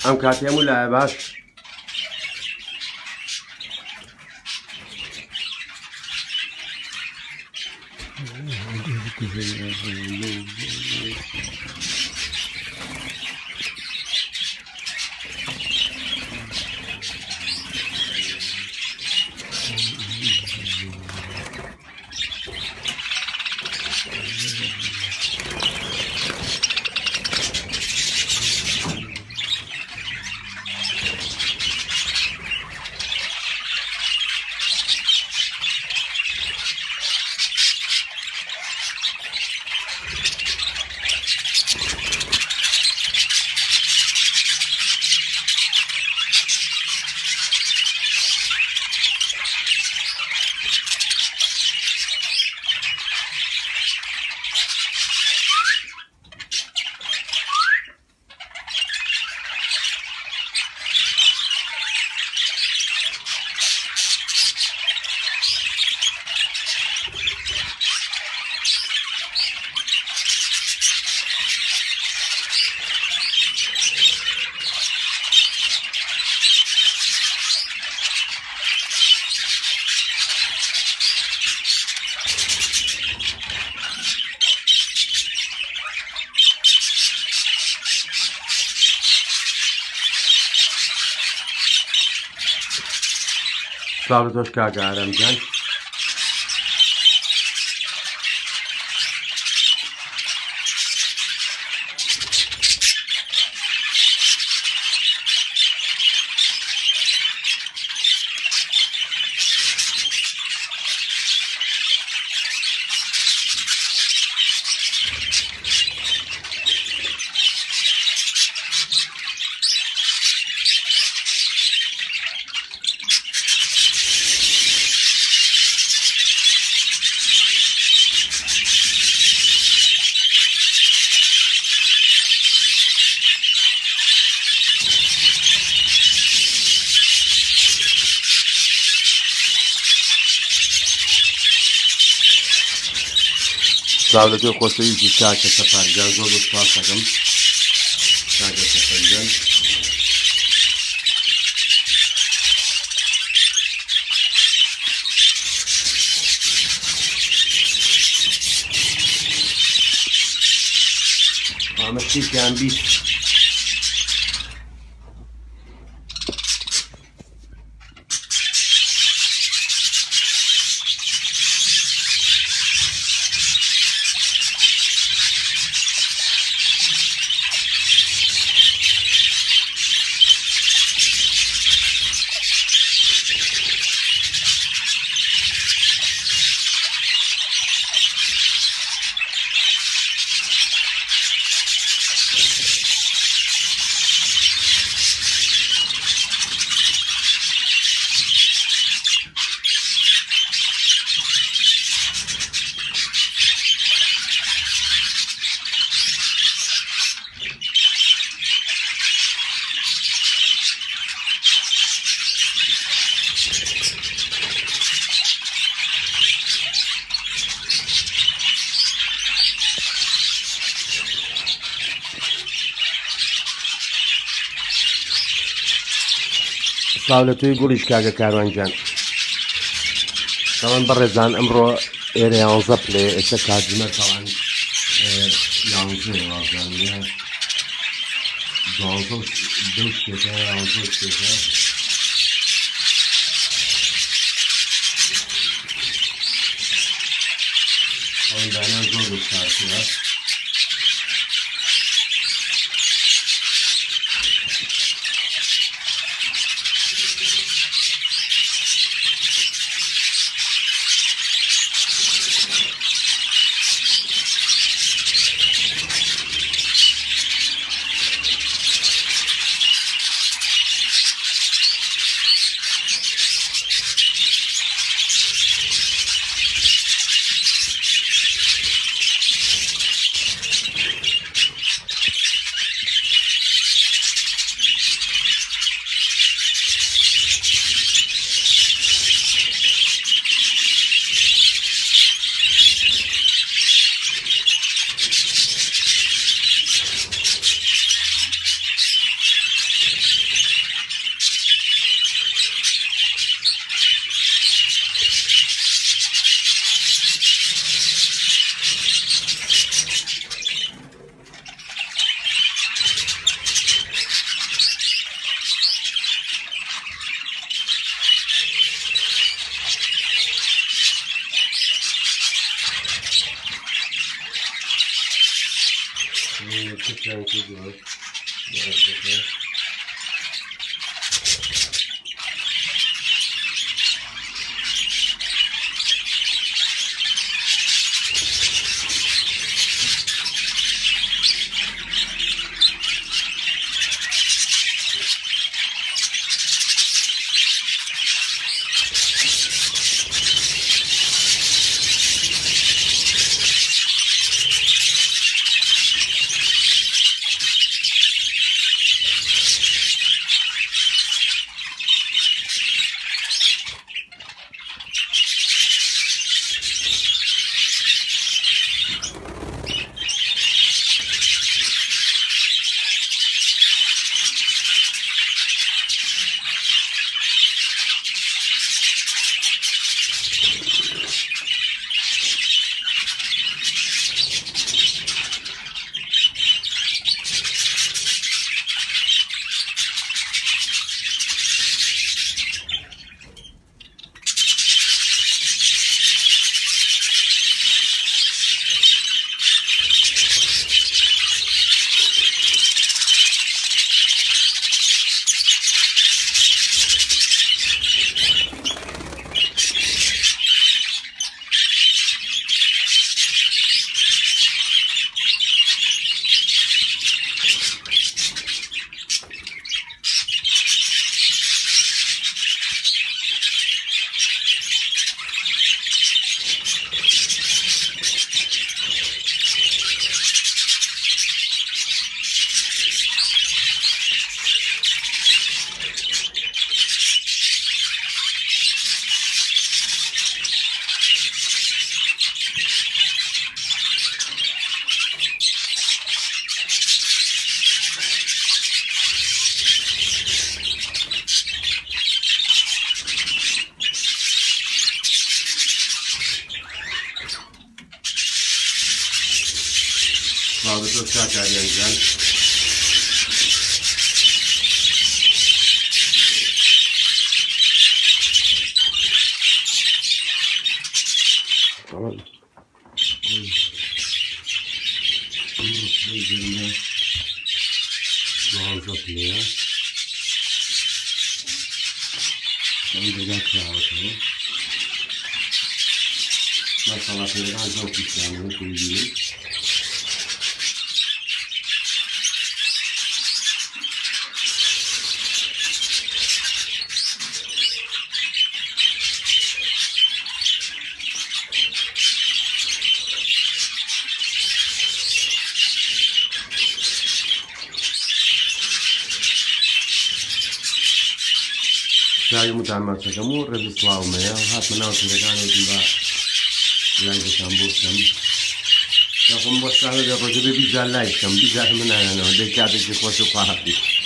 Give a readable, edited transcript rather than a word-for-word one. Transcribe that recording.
ئەم کاتی هەموو لایە باش سلااو لە تۆش کاکە ئارەمجان سلااو لە تۆ خۆشەویستی کاکە سەفەرجان زۆر سوپاس دەکەم کاکە سەفەرجان ئامەشتێکیان بیست سلااو لە تۆی گوڵیش کاکە کاروانجان تاوان بەڕێزان ئەمڕۆ ئێرە 11 پلێ ئێستا کاتژمێر تاوان 11 وازانە 12 شتێکە 11 شتێکە ئەوەندانە زۆر بستارترە Kıçan kızıyor. Nerede? Sağlıklı şeker yeneceğim. Tamam. Üzerinde doğal kapıya. Önceden kıyafetini. Mesela şeyden çok işlemini koyayım. Saya utama sa kamu Radisław Meja, hat man aus der Gane da lange Hamburg. Ya kung basta na ako sabi bizarre like kam bizarre man na no de kaya de ko so kahapit.